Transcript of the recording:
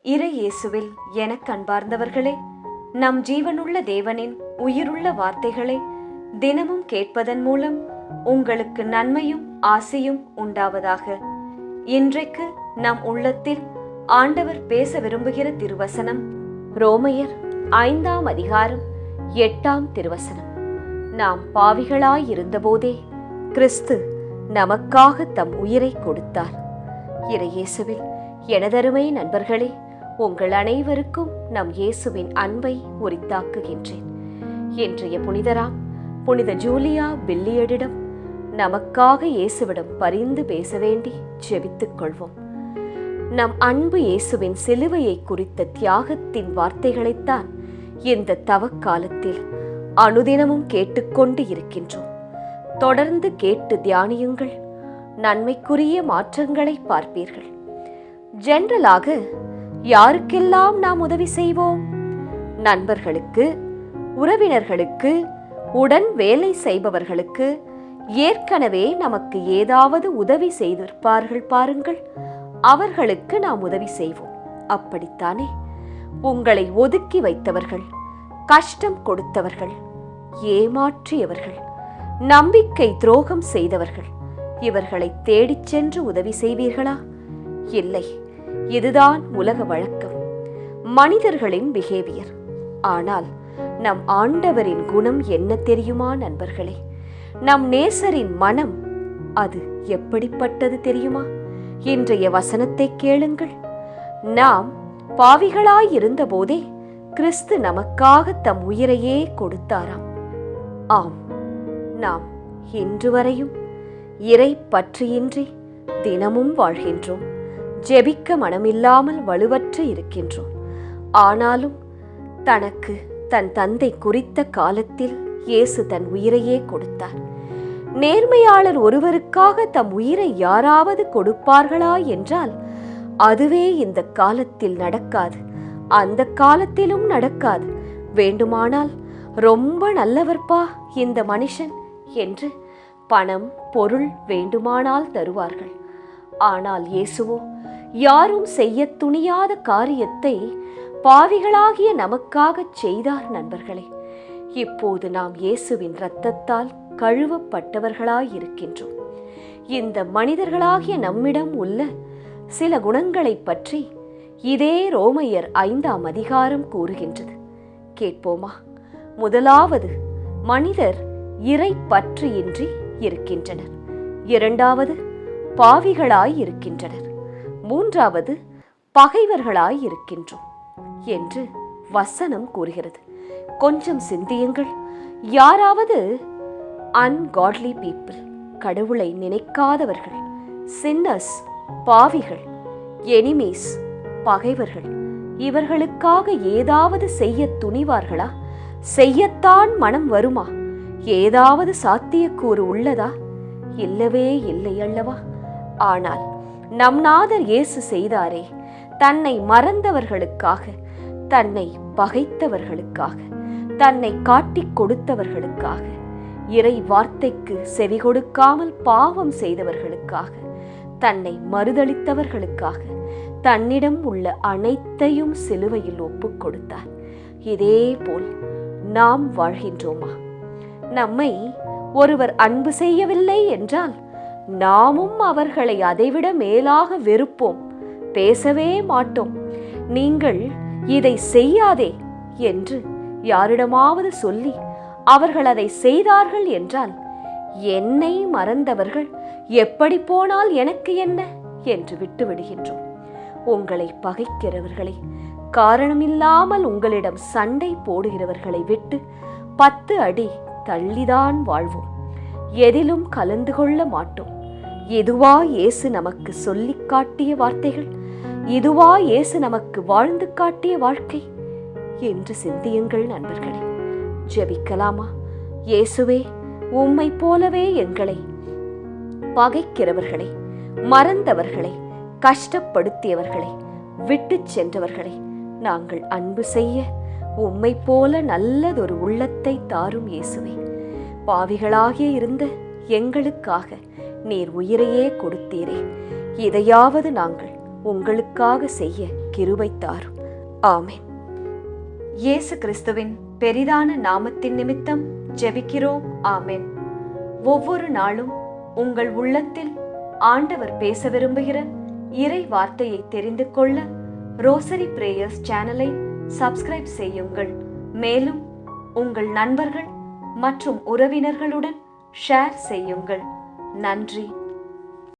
இறை இயேசுவில் எனக்கு அன்பார்ந்தவர்களே, நம் ஜீவனுள்ள தேவனின் உயிருள்ள வார்த்தைகளை தினமும் கேட்பதன் மூலம் உங்களுக்கு நன்மையும் ஆசையும் உண்டாவதாக. இன்றைக்கு நம் உள்ளத்தில் ஆண்டவர் பேச விரும்புகிற திருவசனம் ரோமையர் 5ஆம் அதிகாரம் 8ஆம் திருவசனம். நாம் பாவிகளாயிருந்தபோதே கிறிஸ்து நமக்காக தம் உயிரை கொடுத்தார். இறை இயேசுவில் எனதருமை நண்பர்களே, உங்கள் அனைவருக்கும் நம் இயேசுவின் அன்பை உரித்தாக்குகின்றேன். இன்றைய புனிதராம் புனித ஜூலியா பில்லியடிடம் நமக்காக இயேசுவிடம் பரிந்து பேச வேண்டி ஜெபித்துக் கொள்வோம். நம் அன்பு இயேசுவின் சிலுவையை குறித்த தியாகத்தின் வார்த்தைகளைத்தான் இந்த தவக்காலத்தில் அனுதினமும் கேட்டுக்கொண்டு இருக்கின்றோம். தொடர்ந்து கேட்டு தியானியுங்கள், நன்மைக்குரிய மாற்றங்களை பார்ப்பீர்கள். ஜெனரலாக யாருக்கெல்லாம் நாம் உதவி செய்வோம்? நண்பர்களுக்கு, உறவினர்களுக்கு, உடன் வேலை செய்பவர்களுக்கு, ஏற்கனவே நமக்கு ஏதாவது உதவி செய்திருப்பார்கள் பாருங்கள், அவர்களுக்கு நாம் உதவி செய்வோம். அப்படித்தானே? உங்களை ஒதுக்கி வைத்தவர்கள், கஷ்டம் கொடுத்தவர்கள், ஏமாற்றியவர்கள், நம்பிக்கை துரோகம் செய்தவர்கள், இவர்களை தேடிச் சென்று உதவி செய்வீர்களா? இல்லை. இதுதான் உலக வழக்கம், மனிதர்களின் பிஹேவியர். ஆனால் நம் ஆண்டவரின் குணம் என்ன தெரியுமா நண்பர்களே? நம் நேசரின் மனம் அது எப்படிப்பட்டது தெரியுமா? இன்றைய வசனத்தை கேளுங்கள். நாம் பாவிகளாயிருந்த போதே கிறிஸ்து நமக்காக தம் உயிரையே கொடுத்தாராம். ஆம், நாம் இன்று வரையும் இறை பற்றியின்றி தினமும் வாழ்கின்றோம். ஜெபிக்க மனமில்லாமல் வலுவற்று இருக்கின்றோம். ஆனாலும் தனக்கு தன் தந்தை குறித்த காலத்தில் இயேசு தன் உயிரையே கொடுத்தார். நேர்மையாளர் ஒருவருக்காக தம் உயிரை யாராவது கொடுப்பார்களா என்றால் அதுவே இந்த காலத்தில் நடக்காது, அந்த காலத்திலும் நடக்காது. வேண்டுமானால் ரொம்ப நல்லவர்ப்பா இந்த மனுஷன் என்று பணம் பொருள் வேண்டுமானால் தருவார்கள். ஆனால் இயேசுவோ யாரும் செய்ய துணியாத காரியத்தை பாவிகளாகிய நமக்காகச் செய்தார். நண்பர்களே, இப்போது நாம் இயேசுவின் இரத்தத்தால் கழுவப்பட்டவர்களாயிருக்கின்றோம். இந்த மனிதர்களாகிய நம்மிடம் உள்ள சில குணங்களை பற்றி இதே ரோமையர் 5ஆம் அதிகாரம் கூறுகின்றது. கேட்போமா? முதலாவது, மனிதர் இறை பற்றியின்றி இருக்கின்றனர். இரண்டாவது, பாவிகளாய் இருக்கின்றனர். மூன்றாவது, பகைவர்களாய் இருக்கின்றோம் என்று வசனம் கூறுகிறது. கொஞ்சம் சிந்தியுங்கள். யாராவது அன்காட்லி பீப்புள், கடவுளை நினைக்காதவர்கள், சின்னர்ஸ், பாவிகள், எனிமீஸ், பகைவர்கள், இவர்களுக்காக ஏதாவது செய்ய துணிவார்களா? செய்யத்தான் மனம் வருமா? ஏதாவது சாத்தியக்கூறு உள்ளதா? இல்லவே இல்லை அல்லவா? ஆனால் நம் நாதர் இயேசு செய்தாரே, தன்னை மறந்தவர்களுக்காக, தன்னை பகைத்தவர்களுக்காக, தன்னை காட்டிக் கொடுத்தவர்களுக்காக, இறை வார்த்தைக்கு செவி கொடுக்காமல் பாவம் செய்தவர்களுக்காக, தன்னை மறுதளித்தவர்களுக்காக தன்னிடம் உள்ள அனைத்தையும் சிலுவையில் ஒப்புக் கொடுத்தார். இதே போல் நாம் வாழ்கின்றோமா? நம்மை ஒருவர் அன்பு செய்யவில்லை என்றால் நாமும் அவர்களை அதைவிட மேலாக வெறுப்போம், பேசவே மாட்டோம். நீங்கள் இதை செய்யாதே என்று யாரிடமாவது சொல்லி அவர்கள் அதை செய்தார்கள் என்றால், என்னை மறந்தவர்கள் எப்படி போனால் எனக்கு என்ன என்று விட்டு விடுகின்றோம். உங்களை பகைக்கிறவர்களை, காரணமில்லாமல் உங்களிடம் சண்டை போடுகிறவர்களை விட்டு 10 அடி தள்ளிதான் வாழ்வோம். எதிலும் கலந்து கொள்ள மாட்டோம். இதுவா இயேசு நமக்கு சொல்லி காட்டிய வார்த்தைகள்? இதுவா இயேசு நமக்கு வாழ்ந்து காட்டிய வாழ்க்கை என்று சிந்தியுங்கள் நண்பர்களே. ஜெபிக்கலாமா? இயேசுவே, உம்மை போலவே எங்களை பகைக்கிறவர்களை, மறந்தவர்களை, கஷ்டப்படுத்தியவர்களை, விட்டு சென்றவர்களை நாங்கள் அன்பு செய்ய உம்மை போல நல்லதொரு உள்ளத்தை தாரும் இயேசுவே. பாவிகளாகிய இருந்த எங்களுக்காக நீர் உயிரையே கொடுத்தீரே, இதையாவது நாங்கள் உங்களுக்காக செய்ய கிருபை தாரும். ஆமென். இயேசு கிறிஸ்துவின் பெரிதான நாமத்தின் நிமித்தம் ஜெபிக்கிறோம். ஆமென். ஒவ்வொரு நாளும் உங்கள் உள்ளத்தில் ஆண்டவர் பேச விரும்புகிற இறை வார்த்தையை தெரிந்து கொள்ள ரோசரி பிரேயர்ஸ் சேனலை சப்ஸ்கிரைப் செய்யுங்கள். மேலும் உங்கள் நண்பர்கள் மற்றும் உறவினர்களுடன் ஷேர் செய்யுங்கள். நன்றி.